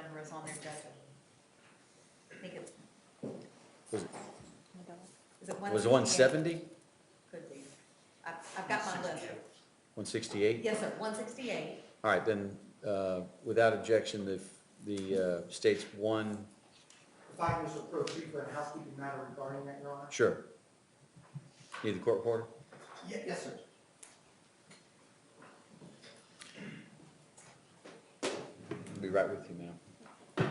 number is on there, Judge. I think it's, Was it, is it was it 168? 170? Could be. I've got my list. 168? Yes, sir, 168. All right, then, without objection, the states one, Findings of proceed for a housekeeping matter regarding that, Your Honor? sure. Need the court reporter? Yes, sir. I'll be right with you, ma'am.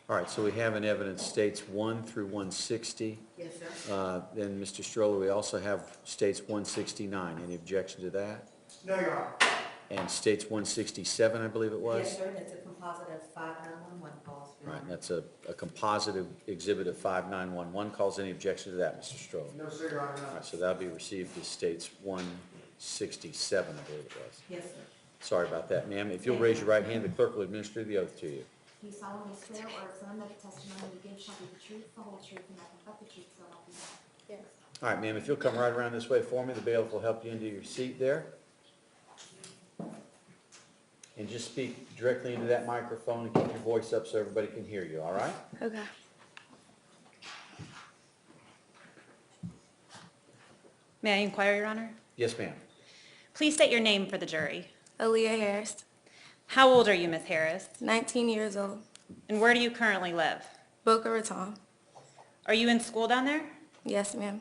All right, so we have in evidence states 1 through 160. Yes, sir. Then, Mr. Stroller, we also have states 169. Any objection to that? No, Your Honor. And states 167, I believe it was? Yes, sir, that's a composite of 5911 calls. Your Right, and Honor. that's a composite exhibit of 5911 calls. Any objection to that, Mr. Stroller? No, sir, Your Honor, All no. right, so that'll be received as states 167, I believe it was. Yes, sir. Sorry about that, ma'am. If you'll raise your right hand, the clerk will administer the oath to you. Do you solemnly swear or affirm that the testimony you give shall be the truth, the whole truth, and nothing but the truth, so help you God? Yes. All right, ma'am, if you'll come right around this way for me, the bailiff will help you into your seat there. And just speak directly into that microphone and keep your voice up so everybody can hear you, all right? Okay. May I inquire, Your Honor? Yes, ma'am. Please state your name for the jury. Aaliyah Harris, How old are you, Ms. Harris? 19 years old, And where do you currently live? Boca Raton. Are you in school down there? Yes, ma'am.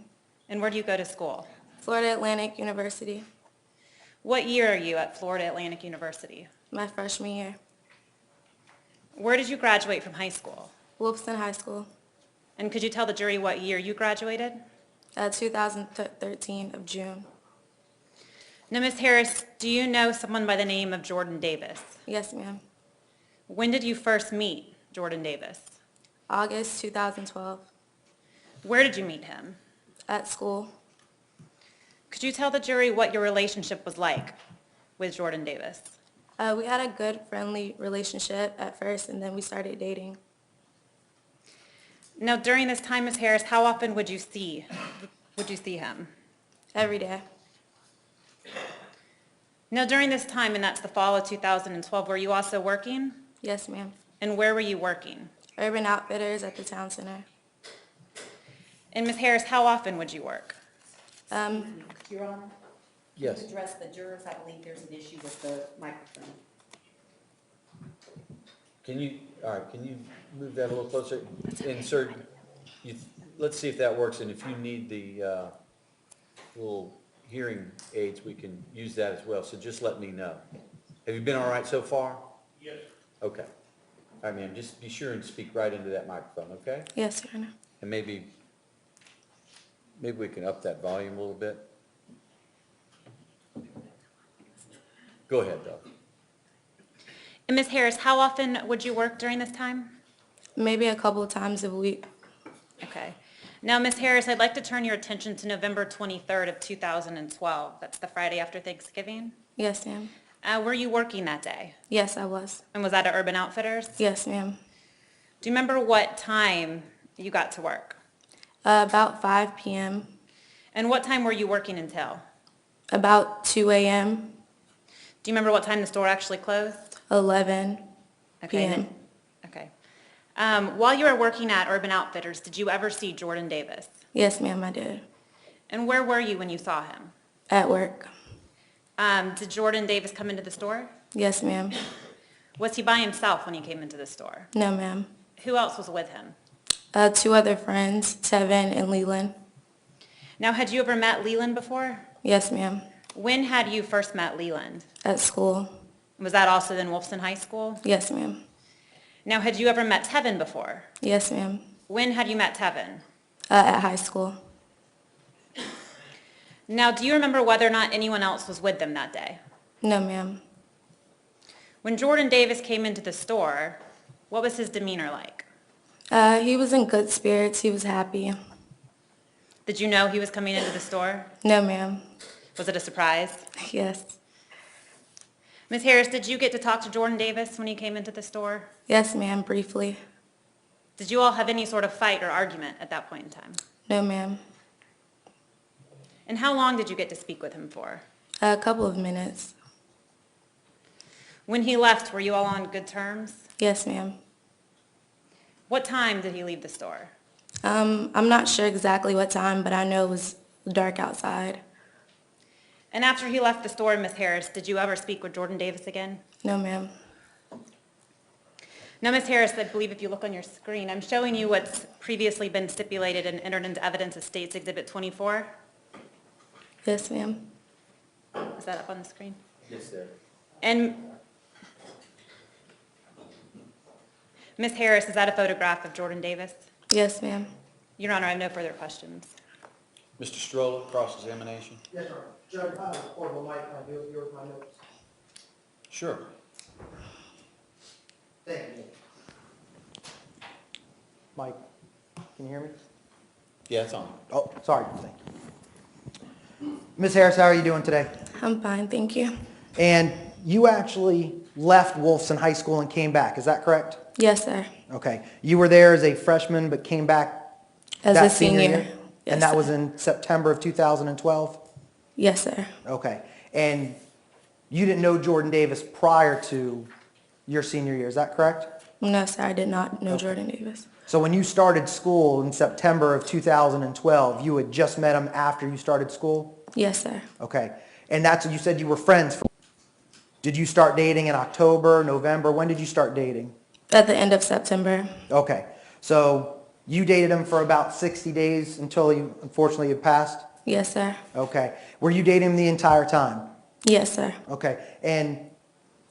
And where do you go to school? Florida Atlantic University, What year are you at Florida Atlantic University? my freshman year. Where did you graduate from high school? Wolfson High School, And could you tell the jury what year you graduated? 2013 of June. Now, Ms. Harris, do you know someone by the name of Jordan Davis? Yes, ma'am. When did you first meet Jordan Davis? August 2012, Where did you meet him? at school. Could you tell the jury what your relationship was like with Jordan Davis? We had a good, friendly relationship at first, and then we started dating. Now, during this time, Ms. Harris, how often would you see him? Every day. Now, during this time, and that's the fall of 2012, were you also working? Yes, ma'am. And where were you working? Urban Outfitters at the town center. And Ms. Harris, how often would you work? Your Honor? Yes. To address the jurors, I believe there's an issue with the microphone. Can you move that a little closer? And sir, let's see if that works, and if you need the little hearing aids, we can use that as well, so just let me know. Have you been all right so far? Yes. Okay. All right, ma'am, just be sure and speak right into that microphone, okay? Yes, Your Honor. And maybe we can up that volume a little bit. Go ahead, though. And Ms. Harris, how often would you work during this time? Maybe a couple of times a week. Okay. Now, Ms. Harris, I'd like to turn your attention to November 23rd of 2012. That's the Friday after Thanksgiving. Yes, ma'am. Were you working that day? Yes, I was. And was that at Urban Outfitters? Yes, ma'am. Do you remember what time you got to work? About 5 p.m. And what time were you working until? About 2 a.m. Do you remember what time the store actually closed? 11 Okay. p.m. Okay. While you were working at Urban Outfitters, did you ever see Jordan Davis? Yes, ma'am, I did. And where were you when you saw him? At work. Did Jordan Davis come into the store? Yes, ma'am. Was he by himself when he came into the store? No, ma'am. Who else was with him? 2 other friends, Tevin and Leland. Now, had you ever met Leland before? Yes, ma'am. When had you first met Leland? At school. Was that also in Wolfson High School? Yes, ma'am. Now, had you ever met Tevin before? Yes, ma'am. When had you met Tevin? At high school. Now, do you remember whether or not anyone else was with them that day? No, ma'am. When Jordan Davis came into the store, what was his demeanor like? He was in good spirits. He was happy. Did you know he was coming into the store? No, ma'am. Was it a surprise? Yes. Ms. Harris, did you get to talk to Jordan Davis when he came into the store? Yes, ma'am, briefly. Did you all have any sort of fight or argument at that point in time? No, ma'am. And how long did you get to speak with him for? A couple of minutes. When he left, were you all on good terms? Yes, ma'am. What time did he leave the store? I'm not sure exactly what time, but I know it was dark outside. And after he left the store, Ms. Harris, did you ever speak with Jordan Davis again? No, ma'am. Now, Ms. Harris, I believe if you look on your screen, I'm showing you what's previously been stipulated and entered into evidence as State's Exhibit 24. Yes, ma'am. Is that up on the screen? Yes, sir. And Ms. Harris, is that a photograph of Jordan Davis? Yes, ma'am. Your Honor, I have no further questions. Mr. Stroller, cross-examination? Yes, sir. Judge, I have a portable mic, can I do it here with my notes? Sure. Thank you. Mike, can you hear me? Yeah, it's on. Oh, sorry, thank you. Ms. Harris, how are you doing today? I'm fine, thank you. And you actually left Wolfson High School and came back, is that correct? Yes, sir. Okay. You were there as a freshman but came back As that a senior. year? Yes, And that sir. was in September of 2012? Yes, sir. Okay. And you didn't know Jordan Davis prior to your senior year, is that correct? No, sir, I did not know Okay. Jordan Davis. So when you started school in September of 2012, you had just met him after you started school? Yes, sir. Okay. And that's what you said you were friends for. Did you start dating in October, November? When did you start dating? At the end of September. Okay. So you dated him for about 60 days until he unfortunately had passed? Yes, sir. Okay. Were you dating him the entire time? Yes, sir. Okay. And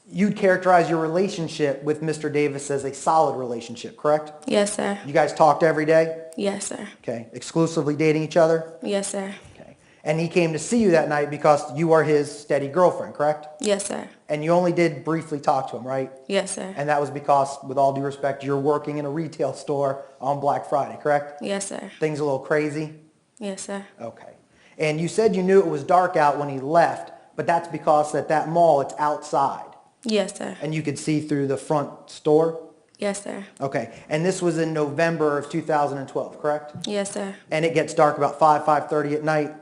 you'd characterize your relationship with Mr. Davis as a solid relationship, correct? Yes, sir. You guys talked every day? Yes, sir. Okay. Exclusively dating each other? Yes, sir. Okay. And he came to see you that night because you are his steady girlfriend, correct? Yes, sir. And you only did briefly talk to him, right? Yes, sir. And that was because, with all due respect, you're working in a retail store on Black Friday, correct? Yes, sir. Things a little crazy? Yes, sir. Okay. And you said you knew it was dark out when he left, but that's because at that mall, it's outside. Yes, sir. And you could see through the front store? Yes, sir. Okay. And this was in November of 2012, correct? Yes, sir. And it gets dark about 5:30 at night?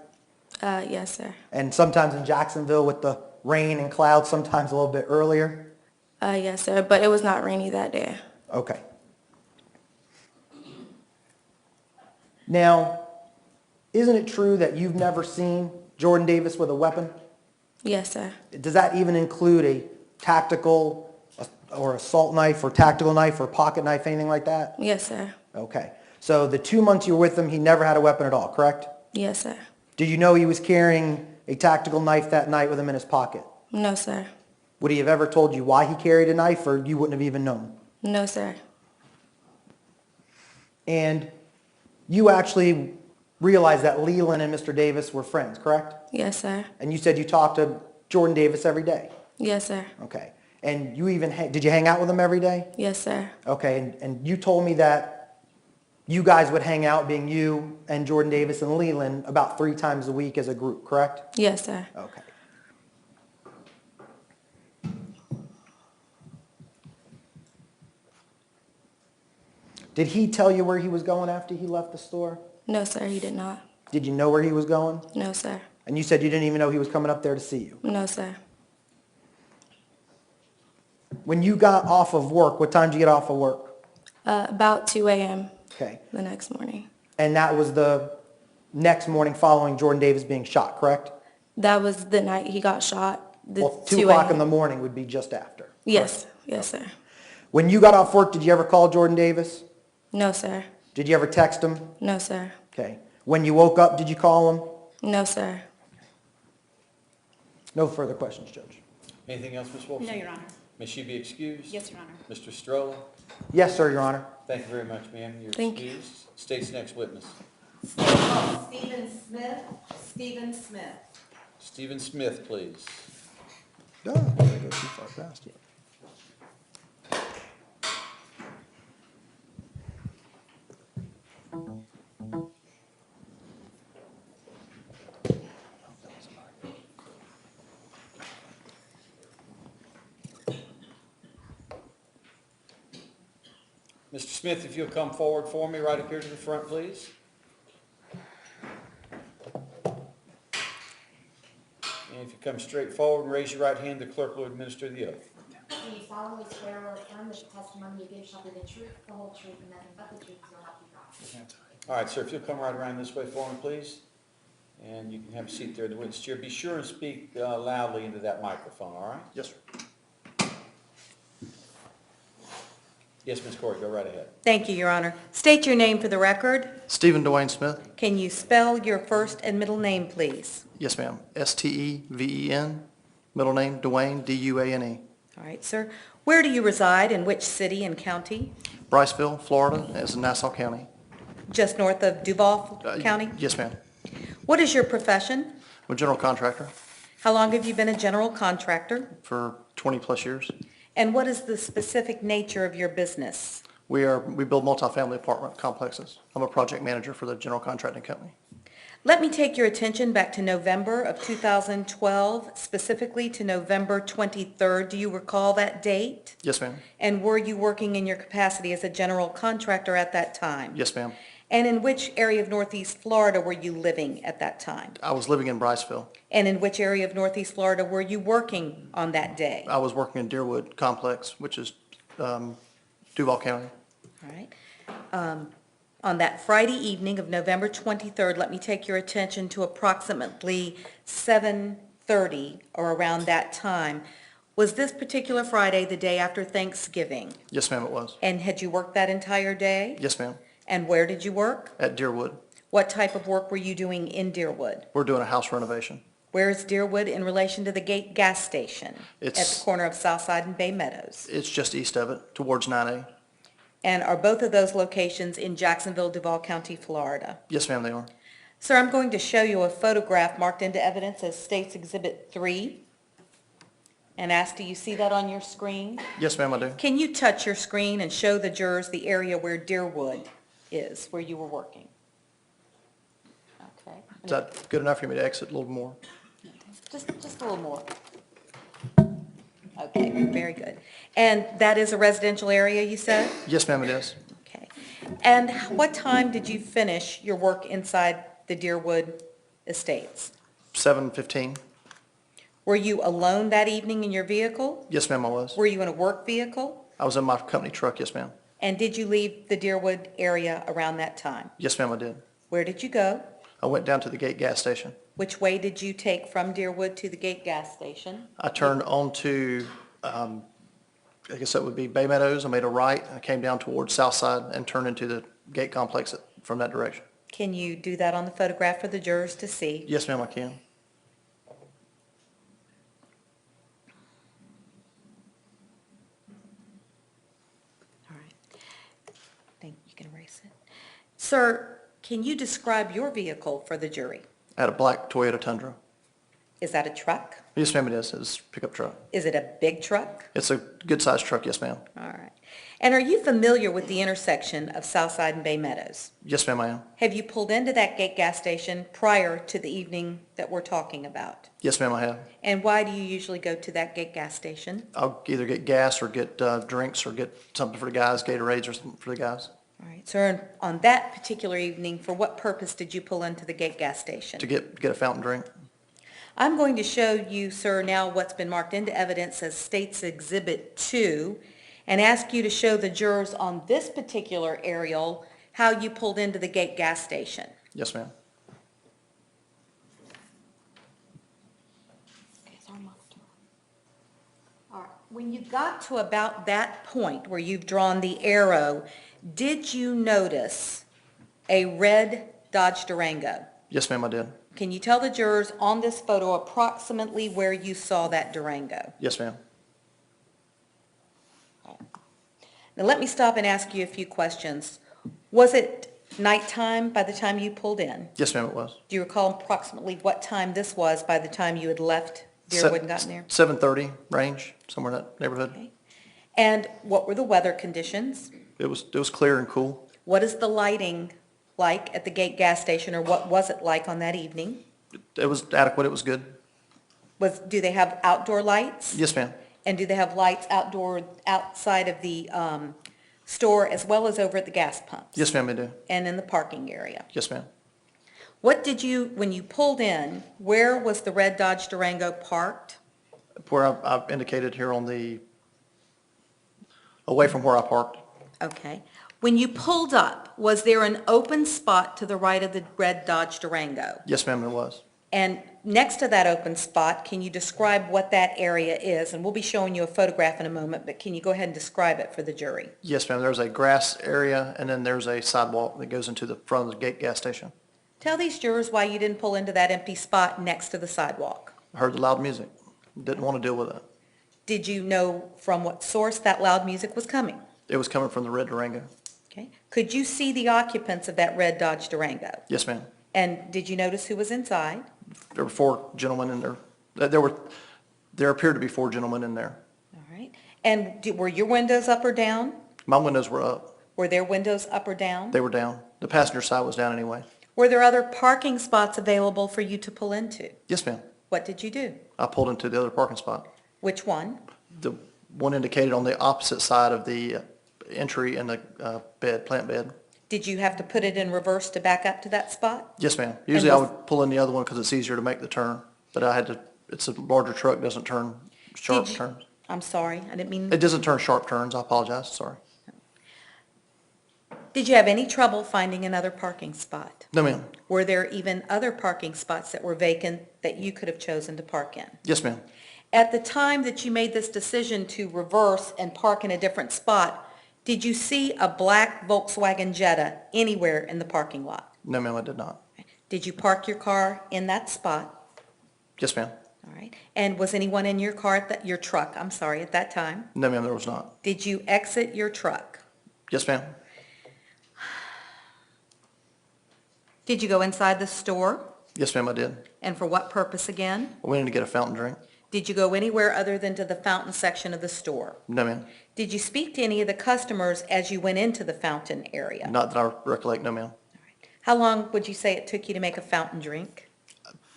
Yes, sir. And sometimes in Jacksonville with the rain and clouds, sometimes a little bit earlier? Yes, sir. But it was not rainy that day. Okay. Now, isn't it true that you've never seen Jordan Davis with a weapon? Yes, sir. Does that even include a tactical or assault knife or tactical knife or pocket knife, anything like that? Yes, sir. Okay. So the 2 months you were with him, he never had a weapon at all, correct? Yes, sir. Did you know he was carrying a tactical knife that night with him in his pocket? No, sir. Would he have ever told you why he carried a knife, or you wouldn't have even known? No, sir. And you actually realized that Leland and Mr. Davis were friends, correct? Yes, sir. And you said you talked to Jordan Davis every day? Yes, sir. Okay. And you even, did you hang out with him every day? Yes, sir. Okay, and you told me that you guys would hang out, being you and Jordan Davis and Leland, about 3 times a week as a group, correct? Yes, sir. Okay. Did he tell you where he was going after he left the store? No, sir, he did not. Did you know where he was going? No, sir. And you said you didn't even know he was coming up there to see you. No, sir. When you got off of work, what time did you get off of work? About 2 a.m. Okay. the next morning. And that was the next morning following Jordan Davis being shot, correct? That was the night he got shot. The Well, 2 2 o'clock in the a.m. morning would be just after. Yes, yes, sir. When you got off work, did you ever call Jordan Davis? No, sir. Did you ever text him? No, sir. Okay. When you woke up, did you call him? No, sir. No further questions, Judge. Anything else, Ms. Wilson? No, Your Honor. May she be excused? Yes, Your Honor. Mr. Strolla? Yes, sir, Your Honor. Thank you very much, ma'am. You're Thank you. excused. State's next witness. Stephen Smith. Stephen Smith. Stephen Smith, please. No, I go too far past it. Mr. Smith, if you'll come forward for me, right up here to the front, please. And if you come straight forward and raise your right hand, the clerk will administer the oath. Do you solemnly swear or affirm that the testimony you give shall be the truth, the whole truth, and nothing but the truth, so help you God? All right, sir, if you'll come right around this way for me, please. And you can have a seat there in the witness chair. Be sure and speak loudly into that microphone, all right? Yes, sir. Yes, Ms. Corey, go right ahead. Thank you, Your Honor. State your name for the record. Stephen Dwayne Smith. Can you spell your first and middle name, please? Yes, ma'am. Steven, middle name Dwayne, Duane. All right, sir. Where do you reside, in which city and county? Briceville, Florida, as in Nassau County. Just north of Duval County? Yes, ma'am. What is your profession? I'm a general contractor How long have you been a general contractor? for 20-plus years. And what is the specific nature of your business? We build multifamily apartment complexes. I'm a project manager for the general contracting company. Let me take your attention back to November of 2012, specifically to November 23rd. Do you recall that date? Yes, ma'am. And were you working in your capacity as a general contractor at that time? Yes, ma'am. And in which area of Northeast Florida were you living at that time? I was living in Briceville. And in which area of Northeast Florida were you working on that day? I was working in Deerwood Complex, which is Duval County. All right. On that Friday evening of November 23rd, let me take your attention to approximately 7:30 or around that time. Was this particular Friday the day after Thanksgiving? Yes, ma'am, it was. And had you worked that entire day? Yes, ma'am. And where did you work? At Deerwood. What type of work were you doing in Deerwood? We're doing a house renovation. Where is Deerwood in relation to the Gate gas station? At It's- the corner of Southside and Bay Meadows. It's just east of it, towards 9A. And are both of those locations in Jacksonville, Duval County, Florida? Yes, ma'am, they are. Sir, I'm going to show you a photograph marked into evidence as State's Exhibit 3. And ask, do you see that on your screen? Yes, ma'am, I do. Can you touch your screen and show the jurors the area where Deerwood is, where you were working? Okay. Is that good enough for me to exit a little more? Just a little more. Okay, very good. And that is a residential area, you said? Yes, ma'am, it is. Okay. And what time did you finish your work inside the Deerwood Estates? 7:15. Were you alone that evening in your vehicle? Yes, ma'am, I was. Were you in a work vehicle? I was in my company truck, yes, ma'am. And did you leave the Deerwood area around that time? Yes, ma'am, I did. Where did you go? I went down to the Gate gas station. Which way did you take from Deerwood to the Gate gas station? I turned onto, I guess that would be Bay Meadows. I made a right, and I came down towards Southside and turned into the Gate complex from that direction. Can you do that on the photograph for the jurors to see? Yes, ma'am, I can. Thank you, can erase it. Sir, can you describe your vehicle for the jury? I had a black Toyota Tundra. Is that a truck? Yes, ma'am, it is. It's a pickup truck. Is it a big truck? It's a good-sized truck, yes, ma'am. All right. And are you familiar with the intersection of Southside and Bay Meadows? Yes, ma'am, I am. Have you pulled into that gate gas station prior to the evening that we're talking about? Yes, ma'am, I have. And why do you usually go to that gate gas station? I'll either get gas or get drinks or get something for the guys, Gatorades or something for the guys, All right, sir, on that particular evening, for what purpose did you pull into the gate gas station? to get a fountain drink. I'm going to show you, sir, now what's been marked into evidence as State's Exhibit 2, and ask you to show the jurors on this particular aerial how you pulled into the gate gas station. Yes, ma'am. All right, when you got to about that point where you've drawn the arrow, did you notice a red Dodge Durango? Yes, ma'am, I did. Can you tell the jurors on this photo approximately where you saw that Durango? Yes, ma'am. Now, let me stop and ask you a few questions. Was it nighttime by the time you pulled in? Yes, ma'am, it was. Do you recall approximately what time this was by the time you had left Deerwood and gotten there? 7:30 range, somewhere in that neighborhood. Okay. And what were the weather conditions? It was clear and cool. What is the lighting like at the gate gas station, or what was it like on that evening? It was adequate, it was good. Do they have outdoor lights? Yes, ma'am. And do they have lights outside of the store as well as over at the gas pumps? Yes, ma'am, they do. And in the parking area? Yes, ma'am. What did you, when you pulled in, where was the red Dodge Durango parked? Where I've indicated here on the, away from where I parked. Okay. When you pulled up, was there an open spot to the right of the red Dodge Durango? Yes, ma'am, it was. And next to that open spot, can you describe what that area is? And we'll be showing you a photograph in a moment, but can you go ahead and describe it for the jury? Yes, ma'am, there's a grass area, and then there's a sidewalk that goes into the front of the gate gas station. Tell these jurors why you didn't pull into that empty spot next to the sidewalk. I heard the loud music, didn't want to deal with it. Did you know from what source that loud music was coming? It was coming from the red Durango. Okay. Could you see the occupants of that red Dodge Durango? Yes, ma'am. And did you notice who was inside? There were 4 gentlemen in there. There appeared to be 4 gentlemen in there. All right. And were your windows up or down? My windows were up. Were their windows up or down? They were down. The passenger side was down anyway. Were there other parking spots available for you to pull into? Yes, ma'am. What did you do? I pulled into the other parking spot. Which one? The one indicated on the opposite side of the entry in the plant bed. Did you have to put it in reverse to back up to that spot? Yes, ma'am. Usually I was- would pull in the other one because it's easier to make the turn, but I had to, it's a larger truck, doesn't turn sharp Did you- turns. I'm sorry, I didn't mean. It doesn't turn sharp turns, I apologize, sorry. Did you have any trouble finding another parking spot? No, ma'am. Were there even other parking spots that were vacant that you could have chosen to park in? Yes, ma'am. At the time that you made this decision to reverse and park in a different spot, did you see a black Volkswagen Jetta anywhere in the parking lot? No, ma'am, I did not. Did you park your car in that spot? Yes, ma'am. All right. And was anyone in your car, your truck, I'm sorry, at that time? No, ma'am, there was not. Did you exit your truck? Yes, ma'am. Did you go inside the store? Yes, ma'am, I did. And for what purpose again? I went in to get a fountain drink. Did you go anywhere other than to the fountain section of the store? No, ma'am. Did you speak to any of the customers as you went into the fountain area? Not that I recollect, no, ma'am. How long would you say it took you to make a fountain drink?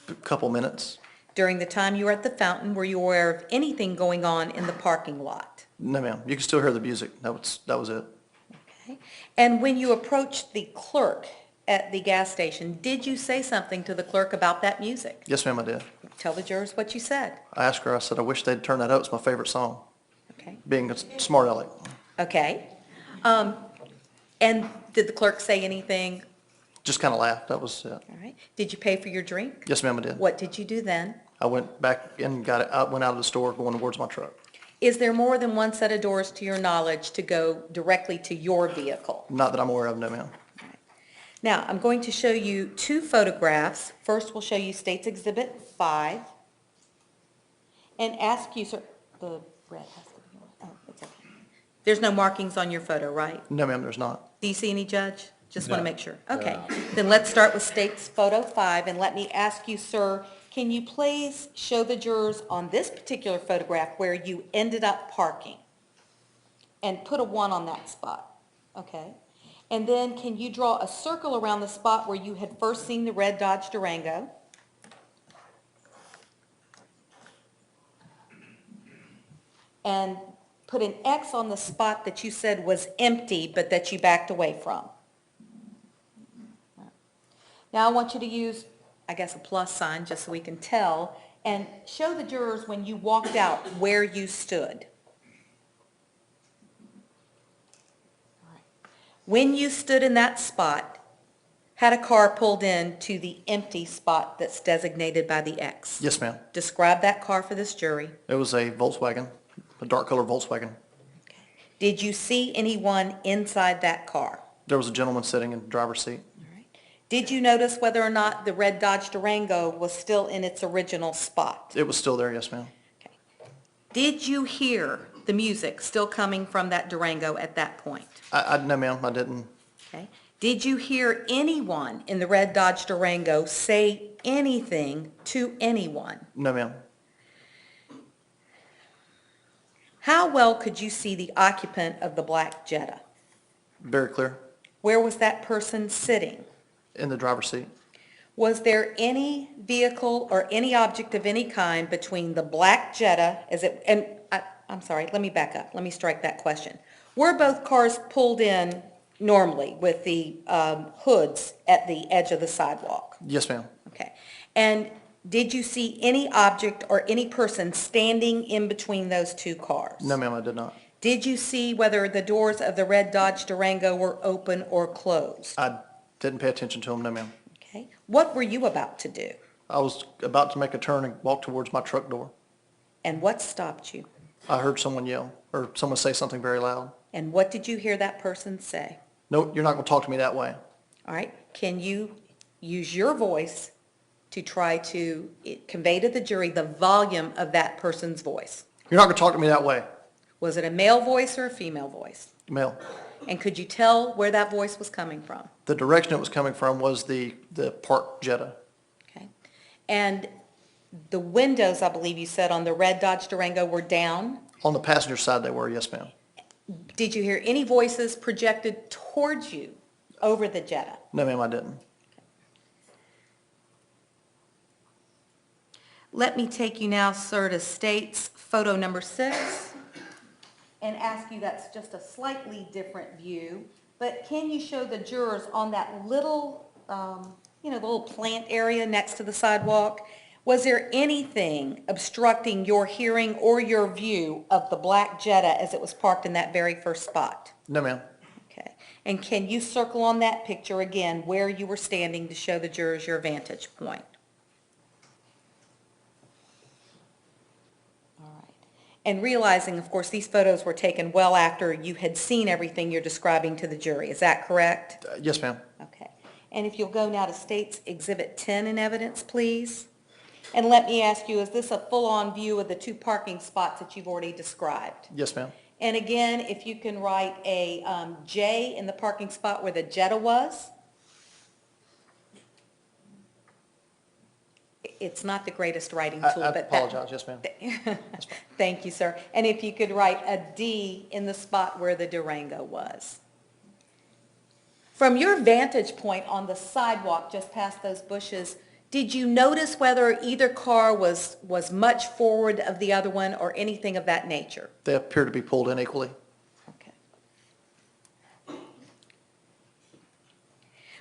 A couple minutes. During the time you were at the fountain, were you aware of anything going on in the parking lot? No, ma'am. You can still hear the music. That was it. Okay. And when you approached the clerk at the gas station, did you say something to the clerk about that music? Yes, ma'am, I did. Tell the jurors what you said. I asked her, I said, I wish they'd turn that up. It's my favorite song. Okay. Being a smart aleck. Okay. And did the clerk say anything? Just kind of laughed. That was it. All right. Did you pay for your drink? Yes, ma'am, I did. What did you do then? I went back and got it, I went out of the store going towards my truck. Is there more than one set of doors to your knowledge to go directly to your vehicle? Not that I'm aware of, no, ma'am. Now, I'm going to show you 2 photographs. First, we'll show you State's Exhibit 5 and ask you, sir, the red has to be on. Oh, it's okay. There's no markings on your photo, right? No, ma'am, there's not. Do you see any, Judge? Just want to No. make sure. Okay, No. then let's start with State's photo 5, and let me ask you, sir, can you please show the jurors on this particular photograph where you ended up parking? And put a 1 on that spot, okay? And then can you draw a circle around the spot where you had first seen the red Dodge Durango? And put an X on the spot that you said was empty, but that you backed away from. Now I want you to use, I guess, a plus sign, just so we can tell, and show the jurors when you walked out where you stood. When you stood in that spot, had a car pulled in to the empty spot that's designated by the X. Yes, ma'am. Describe that car for this jury. It was a Volkswagen, a dark color Volkswagen. Did you see anyone inside that car? There was a gentleman sitting in the driver's seat. Did you notice whether or not the red Dodge Durango was still in its original spot? It was still there, yes, ma'am. Okay. Did you hear the music still coming from that Durango at that point? No, ma'am, I didn't. Okay. Did you hear anyone in the red Dodge Durango say anything to anyone? No, ma'am. How well could you see the occupant of the black Jetta? Very clear. Where was that person sitting? In the driver's seat. Was there any vehicle or any object of any kind between the black Jetta I'm sorry, let me back up. Let me strike that question. Were both cars pulled in normally with the hoods at the edge of the sidewalk? Yes, ma'am. Okay. And did you see any object or any person standing in between those two cars? No, ma'am, I did not. Did you see whether the doors of the red Dodge Durango were open or closed? I didn't pay attention to him, no, ma'am. Okay. What were you about to do? I was about to make a turn and walk towards my truck door. And what stopped you? I heard someone yell, or someone say something very loud. And what did you hear that person say? No, you're not going to talk to me that way. All right. Can you use your voice to try to convey to the jury the volume of that person's voice? You're not going to talk to me that way. Was it a male voice or a female voice? Male. And could you tell where that voice was coming from? The direction it was coming from was the parked Jetta. Okay. And the windows, I believe you said, on the red Dodge Durango were down. On the passenger side they were, yes, ma'am. Did you hear any voices projected towards you over the Jetta? No, ma'am, I didn't. Let me take you now, sir, to State's photo number 6 and ask you, that's just a slightly different view, but can you show the jurors on that little, the little plant area next to the sidewalk, was there anything obstructing your hearing or your view of the black Jetta as it was parked in that very first spot? No, ma'am. Okay. And can you circle on that picture again where you were standing to show the jurors your vantage point? And realizing, of course, these photos were taken well after you had seen everything you're describing to the jury. Is that correct? Yes, ma'am. Okay. And if you'll go now to State's Exhibit 10 in evidence, please. And let me ask you, is this a full-on view of the 2 parking spots that you've already described? Yes, ma'am. And again, if you can write a J in the parking spot where the Jetta was. It's not the greatest writing tool, I but apologize, yes, ma'am. Thank you, sir. And if you could write a D in the spot where the Durango was. From your vantage point on the sidewalk just past those bushes, did you notice whether either car was much forward of the other one or anything of that nature? They appear to be pulled in equally. Okay.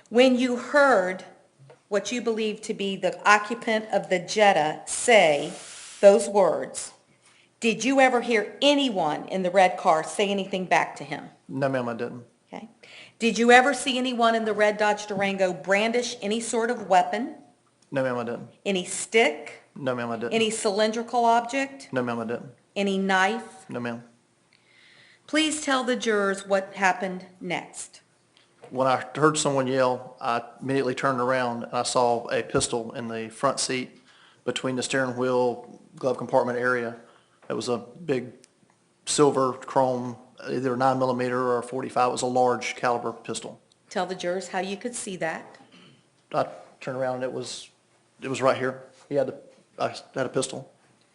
When you heard what you believe to be the occupant of the Jetta say those words, did you ever hear anyone in the red car say anything back to him? No, ma'am, I didn't. Okay. Did you ever see anyone in the red Dodge Durango brandish any sort of weapon? No, ma'am, I didn't. Any stick? No, ma'am, I didn't. Any cylindrical object? No, ma'am, I didn't. Any knife? No, ma'am. Please tell the jurors what happened next. When I heard someone yell, I immediately turned around and I saw a pistol in the front seat between the steering wheel glove compartment area. It was a big silver chrome either a 9mm or a .45. It was a large caliber pistol. Tell the jurors how you could see that. I turned around and it was right here. I had a pistol.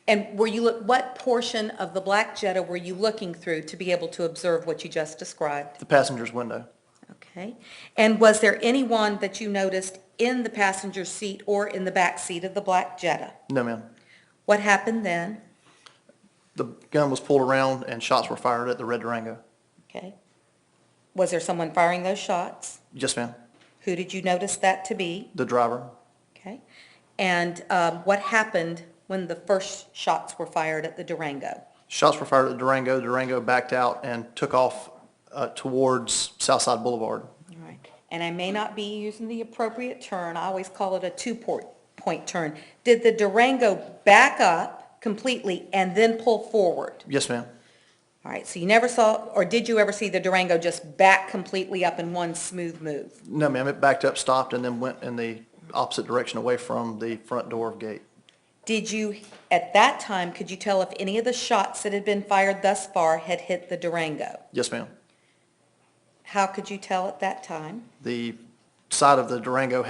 And what portion of the black Jetta were you looking through to be able to observe what you just described? The passenger's window. Okay. And was there anyone that you noticed in the passenger seat or in the back seat of the black Jetta? No, ma'am. What happened then? The gun was pulled around and shots were fired at the red Durango. Okay. Was there someone firing those shots? Yes, ma'am. Who did you notice that to be? The driver. Okay. And what happened when the first shots were fired at the Durango? Shots were fired at the Durango. Durango backed out and took off towards Southside Boulevard. All right. And I may not be using the appropriate turn. I always call it a two-point turn. Did the Durango back up completely and then pull forward? Yes, ma'am. All right, so you never saw, or did you ever see the Durango just back completely up in one smooth move? No, ma'am. It backed up, stopped, and then went in the opposite direction away from the front door of gate. Did you, at that time, could you tell if any of the shots that had been fired thus far had hit the Durango? Yes, ma'am. How could you tell at that time? The side of the Durango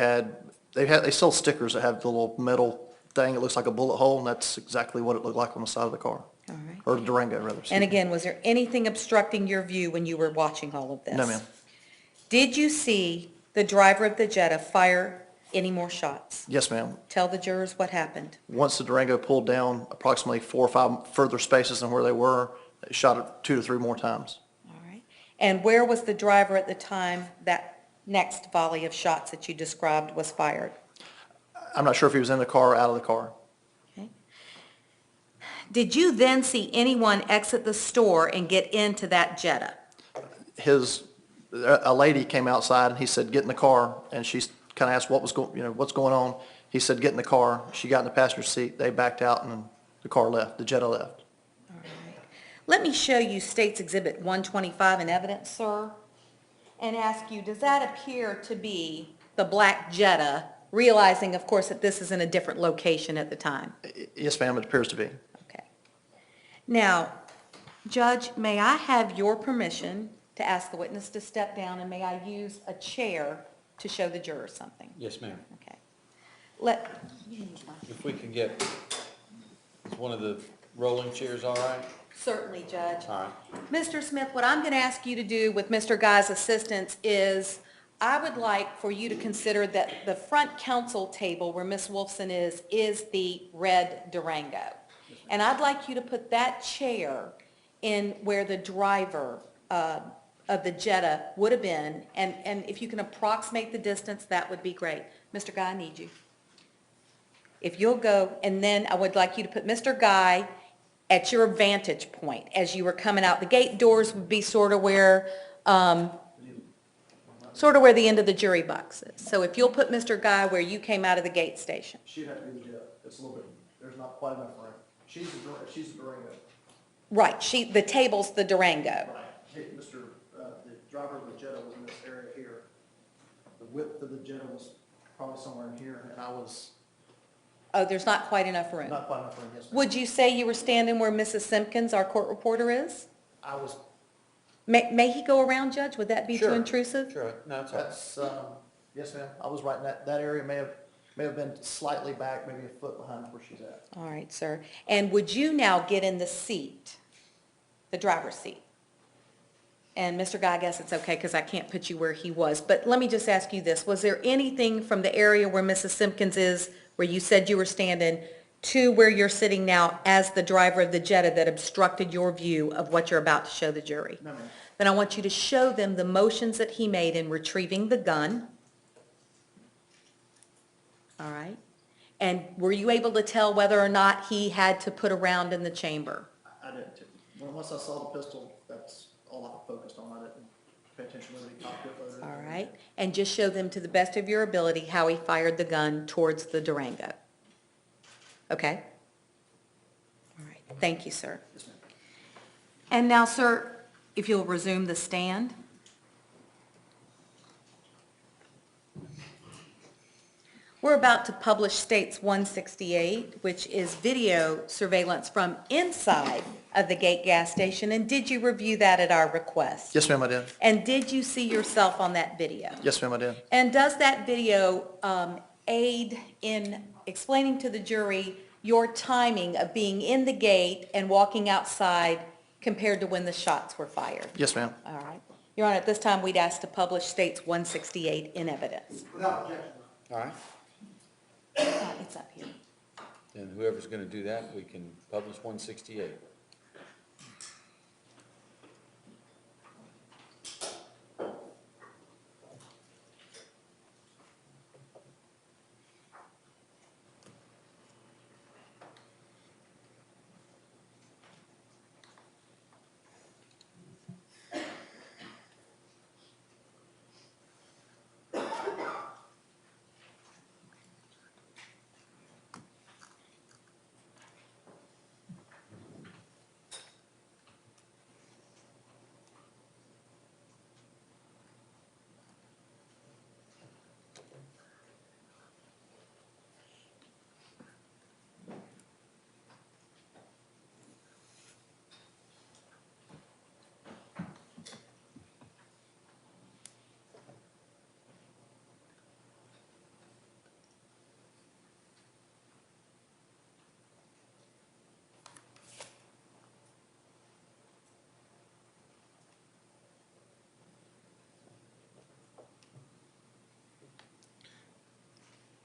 they sell stickers that have the little metal thing. It looks like a bullet hole, and that's exactly what it looked like on the side of the car. All right. Or the Durango, rather. And again, was there anything obstructing your view when you were watching all of this? No, ma'am. Did you see the driver of the Jetta fire any more shots? Yes, ma'am. Tell the jurors what happened. Once the Durango pulled down approximately 4 or 5 further spaces than where they were, it shot it 2 to 3 more times. All right. And where was the driver at the time that next volley of shots that you described was fired? I'm not sure if he was in the car or out of the car. Okay. Did you then see anyone exit the store and get into that Jetta? A lady came outside and he said, "Get in the car," and she kind of asked what's going on. He said, "Get in the car." She got in the passenger seat. They backed out and the car left. The Jetta left. All right. Let me show you State's Exhibit 125 in evidence, sir, and ask you, does that appear to be the black Jetta, realizing, of course, that this is in a different location at the time? Yes, ma'am, it appears to be. Okay. Now, Judge, may I have your permission to ask the witness to step down, and may I use a chair to show the jurors something? Yes, ma'am. Okay. If we can get, is one of the rolling chairs all right? Certainly, Judge. All right. Mr. Smith, what I'm going to ask you to do with Mr. Guy's assistance is, I would like for you to consider that the front counsel table where Ms. Wolfson is the red Durango. And I'd like you to put that chair in where the driver of the Jetta would have been, and if you can approximate the distance, that would be great. Mr. Guy, I need you. If you'll go, and then I would like you to put Mr. Guy at your vantage point as you were coming out. The gate doors would be sort of where the end of the jury box is. So if you'll put Mr. Guy where you came out of the gate station. She'd have to be the Jetta. It's a little bit, there's not quite enough room. She's the Durango. Right, the table's the Durango. Right. Hey, the driver of the Jetta was in this area here. The width of the Jetta was probably somewhere in here, and I was Oh, there's not quite enough room. not quite enough room. Yes, ma'am. Would you say you were standing where Mrs. Simpkins, our court reporter, is? I was. May he go around, Judge? Would that be too Sure. intrusive? Sure, no, it's all right. That's yes, ma'am. I was right in that area. May have been slightly back, maybe a foot behind where she's at. All right, sir. And would you now get in the seat, the driver's seat? And Mr. Guy, I guess it's okay because I can't put you where he was. But let me just ask you this. Was there anything from the area where Mrs. Simpkins is, where you said you were standing, to where you're sitting now as the driver of the Jetta that obstructed your view of what you're about to show the jury? No, ma'am. Then I want you to show them the motions that he made in retrieving the gun. All right. And were you able to tell whether or not he had to put a round in the chamber? I didn't. Once I saw the pistol, that's all I focused on. I didn't pay attention to the cockpit loaded. All right. And just show them to the best of your ability how he fired the gun towards the Durango. Okay? All right. Thank you, sir. Yes, ma'am. And now, sir, if you'll resume the stand. We're about to publish States 168, which is video surveillance from inside of the Gate Gas Station, and did you review that at our request? Yes, ma'am, I did. And did you see yourself on that video? Yes, ma'am, I did. And does that video aid in explaining to the jury your timing of being in the gate and walking outside compared to when the shots were fired? Yes, ma'am. All right. Your Honor, at this time, we'd ask to publish States 168 in evidence. All right, It's up here. and whoever's gonna do that, we can publish 168.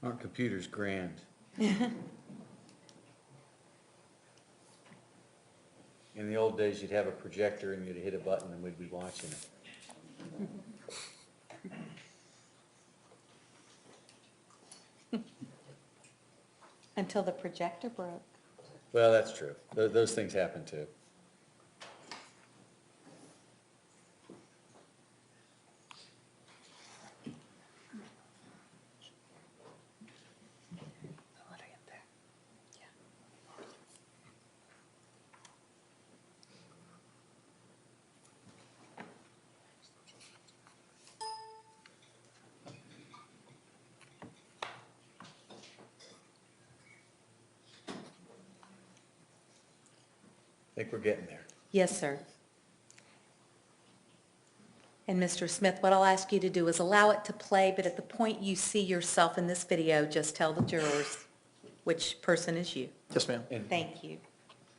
Aren't computers grand? In the old days, you'd have a projector and you'd hit a button and we'd be watching it. Until the projector broke. Well, that's true. Those things happen too. I think we're getting there. Yes, sir. And Mr. Smith, what I'll ask you to do is allow it to play, but at the point you see yourself in this video, just tell the jurors which person is you. Yes, ma'am. And Thank you.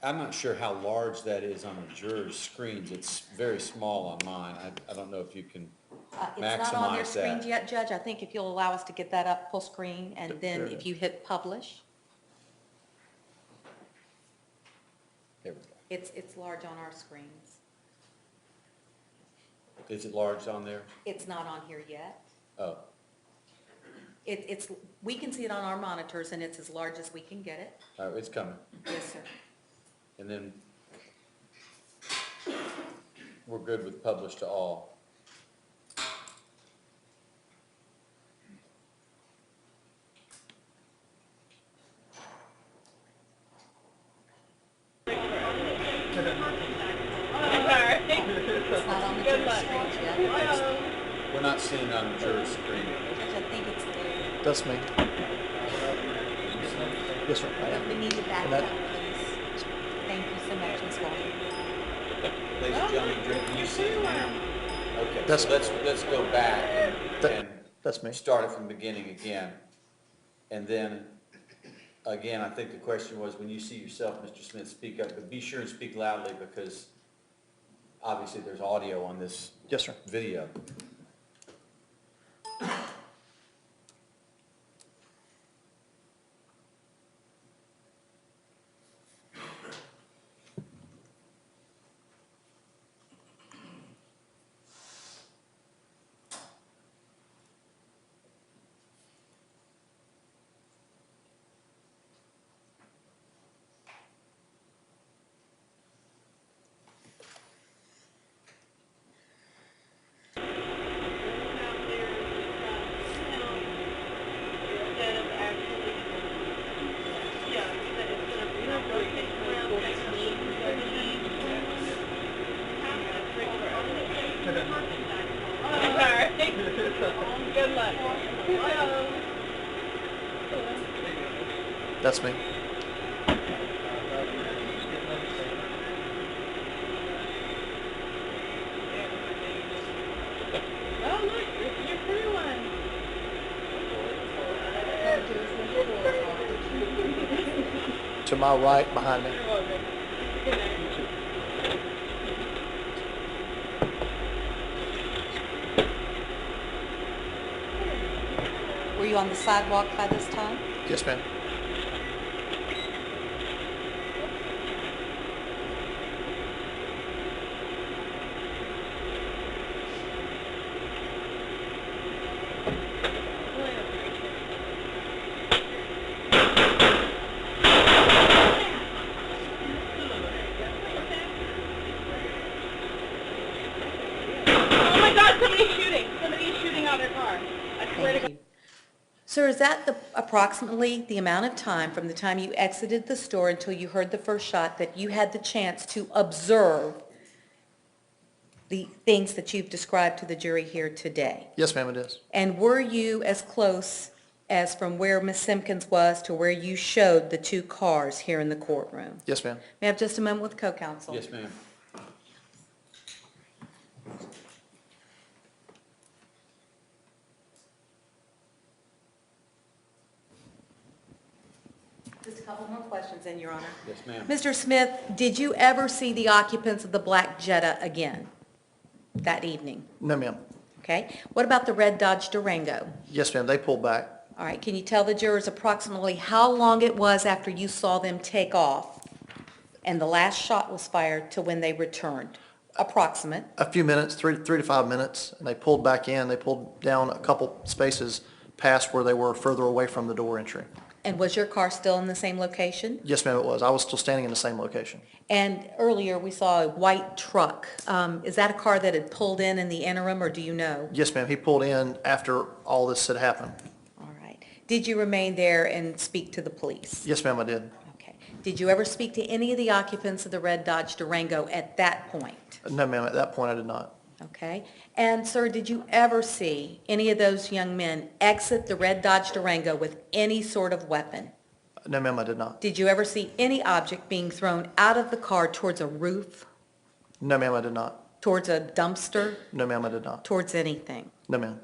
I'm not sure how large that is on the jurors' screens. It's very small on mine. I don't know if you can It's not on their maximize screens that. yet, Judge. I think if you'll allow us to get that up full screen, and then There it if is. you hit publish, There we go. it's large on our screens. Is it large on there? It's not on here yet. Oh, We can see it on our monitors, and it's as large as we can get it. all right, it's coming. Yes, sir. And then we're good with publish to all. It's not on the juror screens yet. We're not seeing on the jurors' screen. Judge, I think it's there. That's me. Yes, sir, I am. We need to back And up, that- please. Thank you so much, Ms. Walter. Ladies and gentlemen, can you see it now? Okay, That's- so let's go back and That's me. start it from the beginning again. And then, again, I think the question was, when you see yourself, Mr. Smith, speak up, but be sure and speak loudly because obviously there's audio on this Yes, sir. video. That's me. To my right, behind me. Were you on the sidewalk by this time? Yes, ma'am. Oh my God, somebody's shooting. Somebody's shooting out of their car. I swear to God. Thank you. Sir, is that approximately the amount of time from the time you exited the store until you heard the first shot that you had the chance to observe the things that you've described to the jury here today? Yes, ma'am, it is. And were you as close as from where Ms. Simpkins was to where you showed the two cars here in the courtroom? Yes, ma'am. May I have just a moment with co-counsel? Yes, ma'am. Just a couple more questions then, Your Honor. Yes, ma'am. Mr. Smith, did you ever see the occupants of the black Jetta again that evening? No, ma'am. Okay. What about the red Dodge Durango? Yes, ma'am, they pulled back. All right, can you tell the jurors approximately how long it was after you saw them take off and the last shot was fired to when they returned? Approximate. A few minutes, 3 to 5 minutes, and they pulled back in. They pulled down a couple spaces past where they were further away from the door entry. And was your car still in the same location? Yes, ma'am, it was. I was still standing in the same location. And earlier, we saw a white truck. Is that a car that had pulled in the interim, or do you know? Yes, ma'am, he pulled in after all this had happened. All right. Did you remain there and speak to the police? Yes, ma'am, I did. Okay. Did you ever speak to any of the occupants of the red Dodge Durango at that point? No, ma'am, at that point, I did not. Okay. And, sir, did you ever see any of those young men exit the red Dodge Durango with any sort of weapon? No, ma'am, I did not. Did you ever see any object being thrown out of the car towards a roof, No, ma'am, I did not. towards a dumpster, No, ma'am, I did not. towards anything? No, ma'am.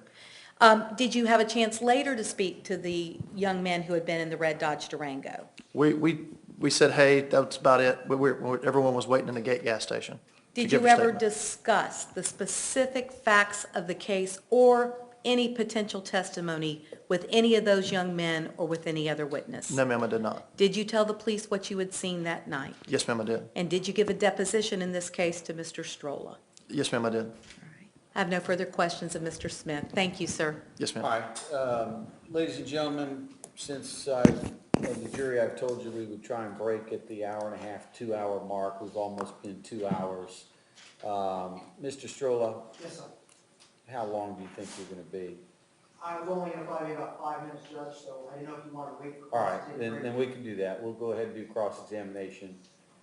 Did you have a chance later to speak to the young men who had been in the red Dodge Durango? We said, hey, that's about it. Everyone was waiting in the gate gas station. to Did give you a ever statement. discuss the specific facts of the case or any potential testimony with any of those young men or with any other witness? No, ma'am, I did not. Did you tell the police what you had seen that night? Yes, ma'am, I did. And did you give a deposition in this case to Mr. Strolla? Yes, ma'am, I did. All right. I have no further questions of Mr. Smith. Thank you, sir. Yes, ma'am. All right, ladies and gentlemen, since of the jury, I've told you we would try and break at the hour and a half, 2-hour mark. We've almost been 2 hours. Mr. Strolla, Yes, sir. how long do you think you're gonna be? I was only gonna probably be about 5 minutes, Judge, so I didn't know if you wanted to wait for. All right, then we can do that. We'll go ahead and do cross-examination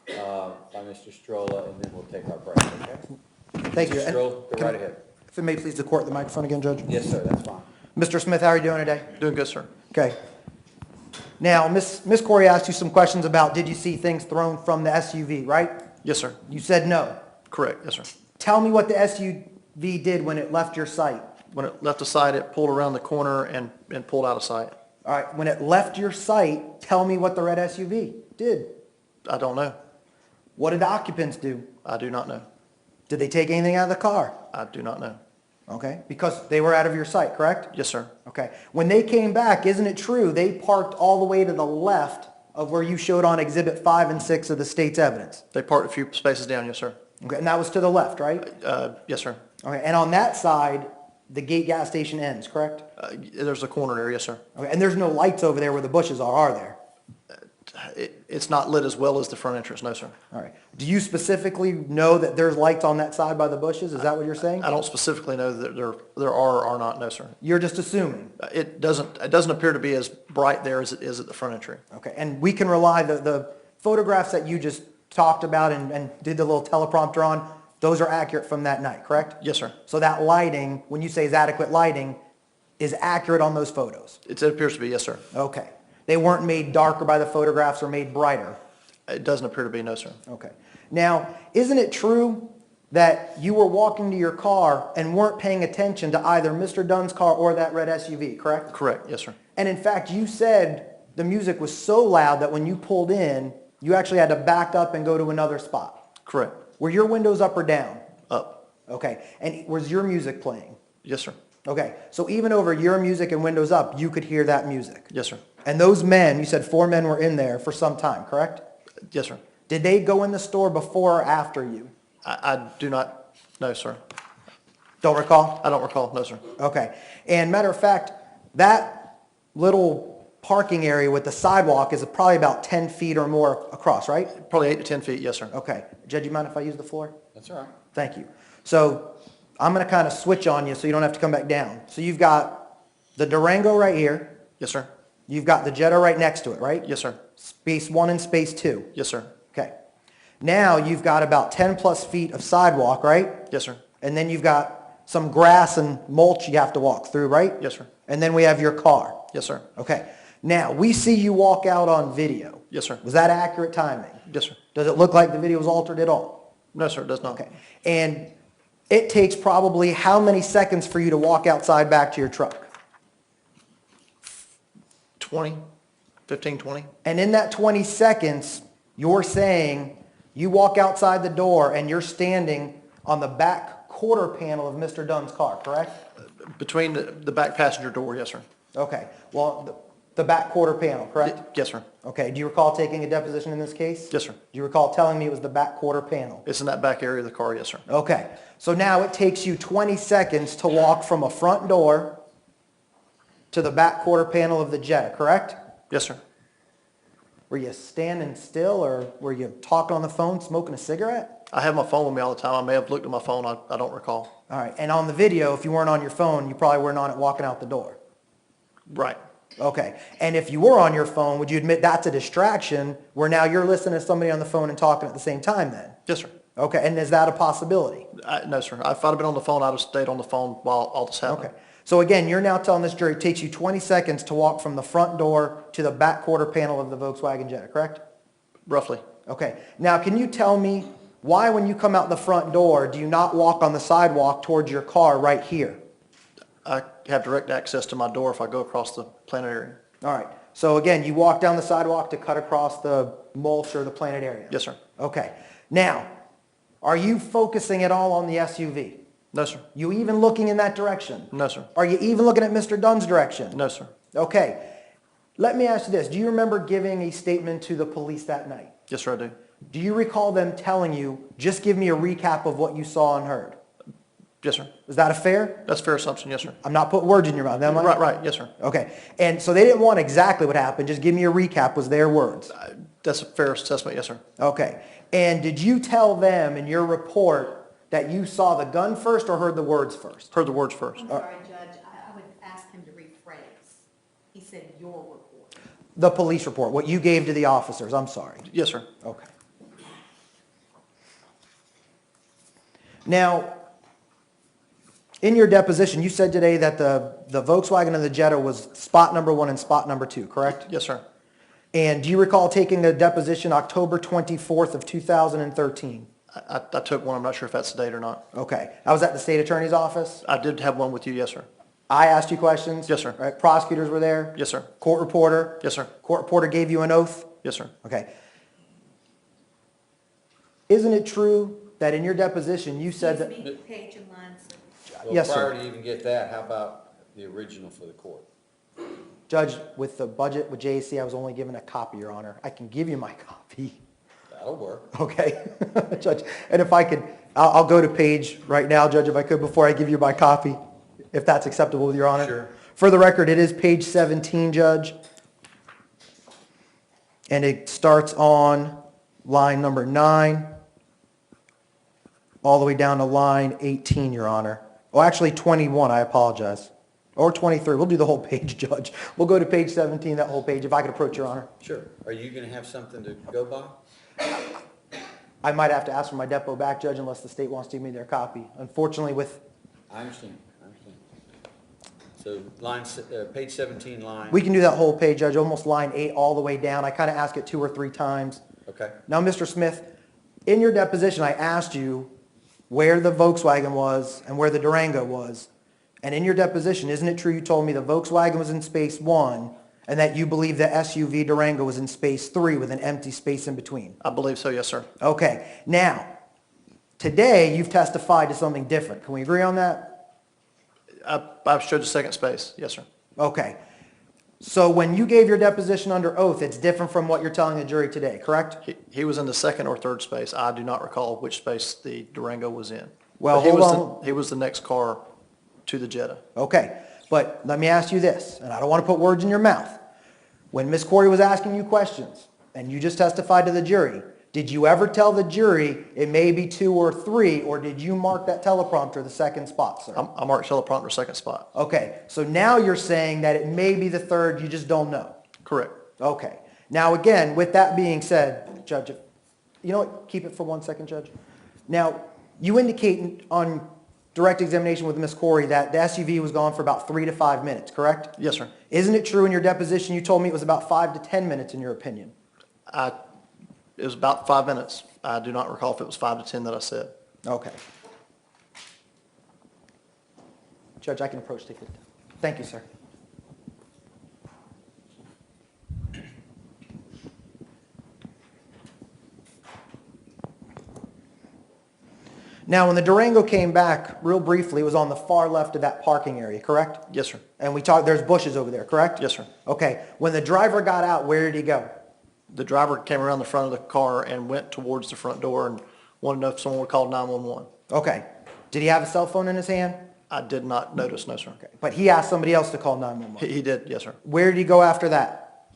by Mr. Strolla, and then we'll take our break, okay? Thank you. Mr. And Strolla, go right ahead. If it may please the court, the microphone again, Judge. Yes, sir, that's fine. Mr. Smith, how are you doing today? Doing good, sir. Okay. Now, Miss Corey asked you some questions about, did you see things thrown from the SUV, right? Yes, sir. You said no. Correct, yes, sir. Tell me what the SUV did when it left your sight. When it left the site, it pulled around the corner and pulled out of sight. All right, when it left your sight, tell me what the red SUV did. I don't know. What did the occupants do? I do not know. Did they take anything out of the car? I do not know. Okay, because they were out of your sight, correct? Yes, sir. Okay, when they came back, isn't it true, they parked all the way to the left of where you showed on Exhibit 5 and 6 of the state's evidence? They parked a few spaces down, yes, sir. Okay, and that was to the left, right? Yes, sir. Okay, and on that side, the gate gas station ends, correct? There's a corner there, yes, sir. Okay, and there's no lights over there where the bushes are there? It's not lit as well as the front entrance, no, sir. All right. Do you specifically know that there's lights on that side by the bushes? Is that what you're saying? I don't specifically know that there are or are not, no, sir. You're just assuming? It doesn't appear to be as bright there as it is at the front entry. Okay, and we can rely, the photographs that you just talked about and did the little teleprompter on, those are accurate from that night, correct? Yes, sir. So that lighting, when you say is adequate lighting, is accurate on those photos? It appears to be, yes, sir. Okay. They weren't made darker by the photographs or made brighter? It doesn't appear to be, no, sir. Okay. Now, isn't it true that you were walking to your car and weren't paying attention to either Mr. Dunn's car or that red SUV, correct? Correct, yes, sir. And in fact, you said the music was so loud that when you pulled in, you actually had to back up and go to another spot. Correct. Were your windows up or down? Up. Okay, and was your music playing? Yes, sir. Okay, so even over your music and windows up, you could hear that music? Yes, sir. And those men, you said 4 men were in there for some time, correct? Yes, sir. Did they go in the store before or after you? I do not know, sir. Don't recall? I don't recall, no, sir. Okay, and matter of fact, that little parking area with the sidewalk is probably about 10 feet or more across, right? Probably 8 to 10 feet, yes, sir. Okay, Judge, you mind if I use the floor? That's all right. Thank you. So I'm gonna kind of switch on you so you don't have to come back down. So you've got the Durango right here, Yes, sir. you've got the Jetta right next to it, right? Yes, sir. Space 1 and space 2. Yes, sir. Okay. Now you've got about 10 plus feet of sidewalk, right? Yes, sir. And then you've got some grass and mulch you have to walk through, right? Yes, sir. And then we have your car. Yes, sir. Okay. Now, we see you walk out on video. Yes, sir. Was that accurate timing? Yes, sir. Does it look like the video was altered at all? No, sir, it does not. Okay. And it takes probably how many seconds for you to walk outside back to your truck? 20, 15, 20? And in that 20 seconds, you're saying you walk outside the door and you're standing on the back quarter panel of Mr. Dunn's car, correct? Between the back passenger door, yes, sir. Okay. Well, the back quarter panel, correct? Yes, sir. Okay. Do you recall taking a deposition in this case? Yes, sir. Do you recall telling me it was the back quarter panel? It's in that back area of the car, yes, sir. Okay, so now it takes you 20 seconds to walk from a front door to the back quarter panel of the Jetta, correct? Yes, sir. Were you standing still or were you talking on the phone, smoking a cigarette? I have my phone with me all the time. I may have looked at my phone. I don't recall. All right, and on the video, if you weren't on your phone, you probably weren't on it walking out the door. Right. Okay, and if you were on your phone, would you admit that's a distraction where now you're listening to somebody on the phone and talking at the same time then? Yes, sir. Okay, and is that a possibility? No, sir. If I'd have been on the phone, I'd have stayed on the phone while all this happened. Okay. So again, you're now telling this jury it takes you 20 seconds to walk from the front door to the back quarter panel of the Volkswagen Jetta, correct? Roughly. Okay. Now, can you tell me why when you come out the front door, do you not walk on the sidewalk towards your car right here? I have direct access to my door if I go across the planted area. All right. So again, you walk down the sidewalk to cut across the mulch or the planted area? Yes, sir. Okay. Now, are you focusing at all on the SUV? No, sir. You even looking in that direction? No, sir. Are you even looking at Mr. Dunn's direction? No, sir. Okay. Let me ask you this. Do you remember giving a statement to the police that night? Yes, sir, I do. Do you recall them telling you, just give me a recap of what you saw and heard? Yes, sir. Is that a fair? That's a fair assumption, yes, sir. I'm not putting words in your mouth, am I? Right, yes, sir. Okay. And so they didn't want exactly what happened. Just give me a recap was their words. That's a fair assessment, yes, sir. Okay. And did you tell them in your report that you saw the gun first or heard the words first? Heard the words first. I'm sorry, Judge, I would ask him to rephrase. He said your report. The police report, what you gave to the officers. I'm sorry. Yes, sir. Okay. Now, in your deposition, you said today that the Volkswagen and the Jetta was spot number 1 and spot number 2, correct? Yes, sir. And do you recall taking a deposition October 24th of 2013? I took one. I'm not sure if that's the date or not. Okay. I was at the state attorney's office. I did have one with you, yes, sir. I asked you questions. Yes, sir. Right. Prosecutors were there. Yes, sir. Court reporter. Yes, sir. Court reporter gave you an oath. Yes, sir. Okay. Isn't it true that in your deposition you said that? Excuse me, page and line, sir. Well, Yes, sir. prior to even get that, how about the original for the court? Judge, with the budget with JAC, I was only given a copy, Your Honor. I can give you my copy. That'll work. Okay, Judge. And if I could, I'll go to page right now, Judge, if I could, before I give you my copy, if that's acceptable with Your Honor. Sure. For the record, it is page 17, Judge. And it starts on line number 9, all the way down to line 18, Your Honor. Oh, actually 21, I apologize. Or 23, we'll do the whole page, Judge. We'll go to page 17, that whole page, if I could approach, Your Honor. Sure. Are you going to have something to go by? I might have to ask for my depot back, Judge, unless the state wants to give me their copy. Unfortunately, with, I understand. So page 17 line. we can do that whole page, Judge, almost line 8 all the way down. I kind of ask it 2 or 3 times. Okay. Now, Mr. Smith, in your deposition, I asked you where the Volkswagen was and where the Durango was. And in your deposition, isn't it true you told me the Volkswagen was in space 1 And that you believe the SUV Durango was in space 3 with an empty space in between? I believe so, yes, sir. Okay, now, today you've testified to something different. Can we agree on that? I showed the second space, yes, sir. Okay. So when you gave your deposition under oath, it's different from what you're telling the jury today, correct? He was in the second or third space. I do not recall which space the Durango was in. Well, But he hold was on. he was the next car to the Jetta. Okay, but let me ask you this, and I don't want to put words in your mouth. When Ms. Corey was asking you questions, and you just testified to the jury, did you ever tell the jury it may be 2 or 3, or did you mark that teleprompter the second spot, sir? I marked teleprompter second spot. Okay, so now you're saying that it may be the third, you just don't know? Correct. Okay. Now, again, with that being said, Judge, you know what, keep it for 1 second, Judge. Now, you indicate on direct examination with Ms. Corey that the SUV was gone for about 3 to 5 minutes, correct? Yes, sir. Isn't it true in your deposition, you told me it was about 5 to 10 minutes in your opinion? It was about 5 minutes. I do not recall if it was 5 to 10 that I said. Okay. Judge, I can approach, take it. Thank you, sir. Now, when the Durango came back, real briefly, it was on the far left of that parking area, correct? Yes, sir. And we talked, there's bushes over there, correct? Yes, sir. Okay. When the driver got out, where did he go? The driver came around the front of the car and went towards the front door and wanted to know if someone would call 911. Okay. Did he have a cell phone in his hand? I did not notice, no, sir. Okay. But he asked somebody else to call 911. He did, yes, sir. Where did he go after that?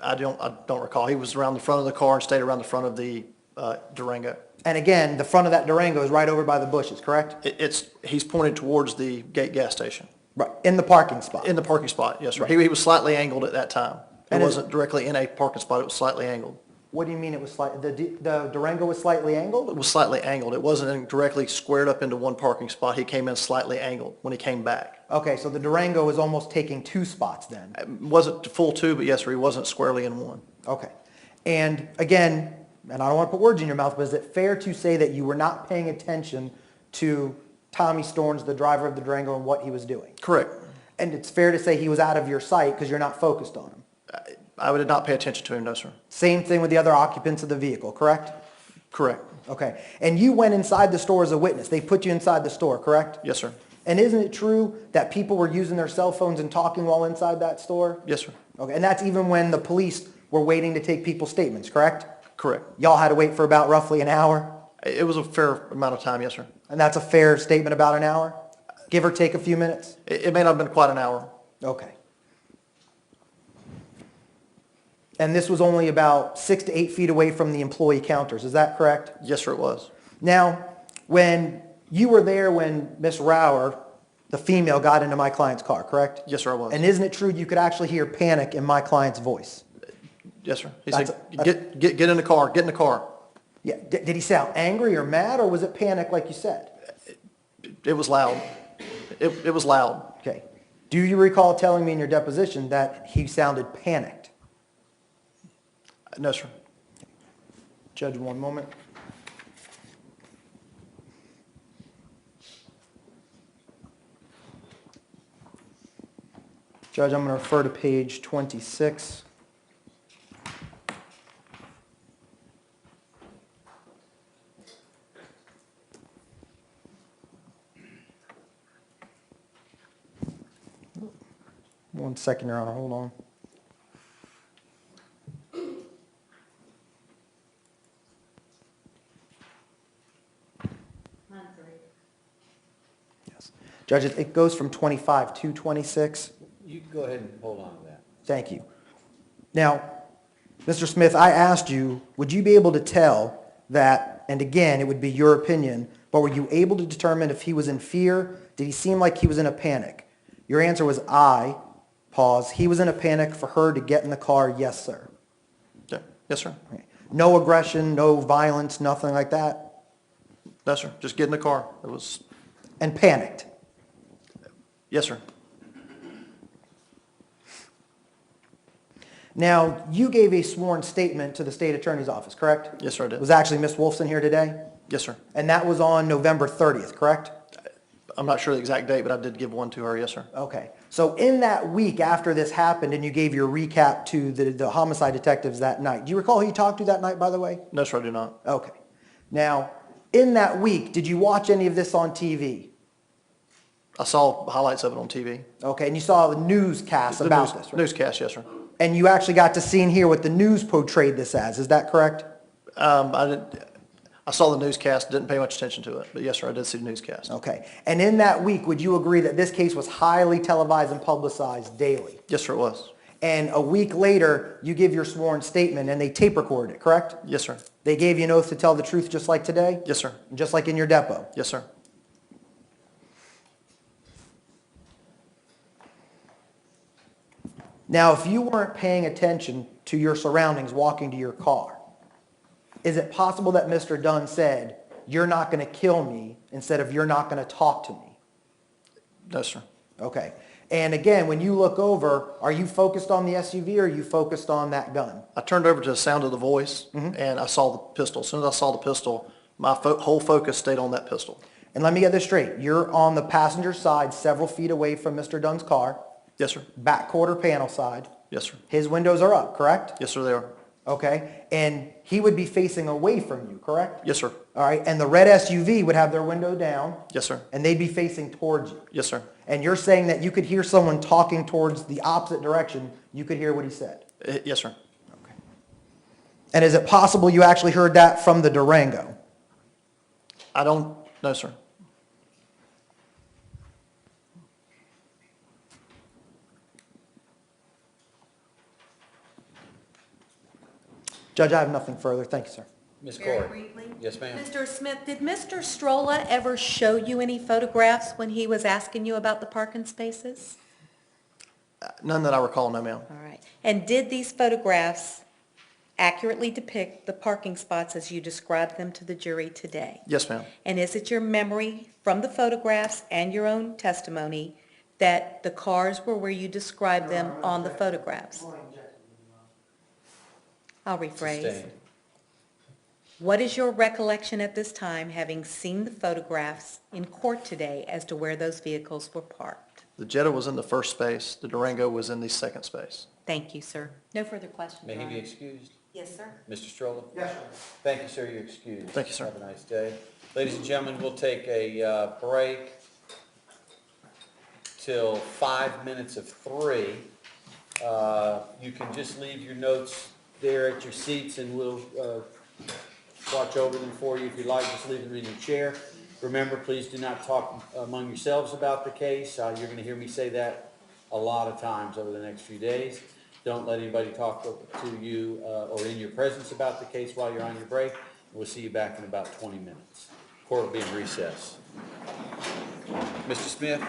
I don't recall. He was around the front of the car and stayed around the front of the Durango. And again, the front of that Durango is right over by the bushes, correct? He's pointed towards the Gate gas station. Right. In the parking spot? In the parking spot, yes, sir. Right. He was slightly angled at that time. It And wasn't directly in a parking spot, it was slightly angled. What do you mean it was the Durango was slightly angled? It was slightly angled. It wasn't directly squared up into one parking spot. He came in slightly angled when he came back. Okay, so the Durango was almost taking 2 spots then? It wasn't full 2, but yes, sir, he wasn't squarely in one. Okay. And again, and I don't want to put words in your mouth, but is it fair to say that you were not paying attention to Tommy Storns, the driver of the Durango, and what he was doing? Correct. And it's fair to say he was out of your sight because you're not focused on him? I would not pay attention to him, no, sir. Same thing with the other occupants of the vehicle, correct? Correct. Okay. And you went inside the store as a witness. They put you inside the store, correct? Yes, sir. And isn't it true that people were using their cell phones and talking while inside that store? Yes, sir. Okay. And that's even when the police were waiting to take people's statements, correct? Correct. Y'all had to wait for about roughly an hour? It was a fair amount of time, yes, sir. And that's a fair statement, about an hour? Give or take a few minutes? It may not have been quite an hour. Okay. And this was only about 6 to 8 feet away from the employee counters, is that correct? Yes, sir, it was. Now, when you were there when Miss Rauer, the female, got into my client's car, correct? Yes, sir, I was. And isn't it true you could actually hear panic in my client's voice? Yes, sir. He That's said, get in the car, get in the car. Yeah. Did he sound angry or mad, or was it panic like you said? It was loud. It was loud. Okay. Do you recall telling me in your deposition that he sounded panicked? No, sir. Judge, one moment. Judge, I'm going to refer to page 26. One second, Your Honor, hold on. Yes. Judge, it goes from 25 to 26. You can go ahead and hold on to that. Thank you. Now, Mr. Smith, I asked you, would you be able to tell that, and again, it would be your opinion, but were you able to determine if he was in fear? Did he seem like he was in a panic? Your answer was I, pause, he was in a panic for her to get in the car, yes, sir. Yeah. Yes, sir. No aggression, no violence, nothing like that? No, sir. Just get in the car. It was, And panicked? yes, sir. Now, you gave a sworn statement to the state attorney's office, correct? Yes, sir, I did. Was actually Ms. Wolfson here today? Yes, sir. And that was on November 30th, correct? I'm not sure the exact date, but I did give one to her, yes, sir. Okay. So in that week after this happened and you gave your recap to the homicide detectives that night, do you recall who you talked to that night, by the way? No, sir, I do not. Okay. Now, in that week, did you watch any of this on TV? I saw highlights of it on TV. Okay, and you saw the newscast The about this, right? newscast, yes, sir. And you actually got to see and hear what the news portrayed this as, is that correct? I saw the newscast, didn't pay much attention to it, but yes, sir, I did see the newscast. Okay. And in that week, would you agree that this case was highly televised and publicized daily? Yes, sir, it was. And a week later, you give your sworn statement and they tape recorded it, correct? Yes, sir. They gave you an oath to tell the truth just like today? Yes, sir. Just like in your depot? Yes, sir. Now, if you weren't paying attention to your surroundings walking to your car, is it possible that Mr. Dunn said, "You're not going to kill me," instead of "You're not going to talk to me"? No, sir. Okay. And again, when you look over, are you focused on the SUV or are you focused on that gun? I turned over to the sound of the voice, and I saw the pistol. As soon as I saw the pistol, my whole focus stayed on that pistol. And let me get this straight. You're on the passenger side, several feet away from Mr. Dunn's car, Yes, sir. back quarter panel side. Yes, sir. His windows are up, correct? Yes, sir, they are. Okay. And he would be facing away from you, correct? Yes, sir. All right. And the red SUV would have their window down Yes, sir. and they'd be facing towards you. Yes, sir. And you're saying that you could hear someone talking towards the opposite direction. You could hear what he said. Yes, sir. And is it possible you actually heard that from the Durango? I don't, no, sir. Judge, I have nothing further. Thank you, sir. Ms. Very Corey? briefly. Yes, ma'am. Mr. Smith, did Mr. Strolla ever show you any photographs when he was asking you about the parking spaces? None that I recall, no, ma'am. All right. And did these photographs accurately depict the parking spots as you described them to the jury today? Yes, ma'am. And is it your memory from the photographs and your own testimony that the cars were where you described them on the photographs? I'll rephrase. Sustained. What is your recollection at this time, having seen the photographs in court today, as to where those vehicles were parked? The Jetta was in the first space. The Durango was in the second space. Thank you, sir. No further questions. May he Your be Honor. excused? Yes, sir. Mr. Stroller? Yes, sir. Thank you, sir. You're excused. Thank you, sir. Have a nice day. Ladies and gentlemen, we'll take a break till 5 minutes of 3. You can just leave your notes there at your seats and we'll watch over them for you. If you like, just leave them in your chair. Remember, please do not talk among yourselves about the case. You're going to hear me say that a lot of times over the next few days. Don't let anybody talk to you or in your presence about the case while you're on your break. We'll see you back in about 20 minutes. Court will be in recess. Mr. Smith?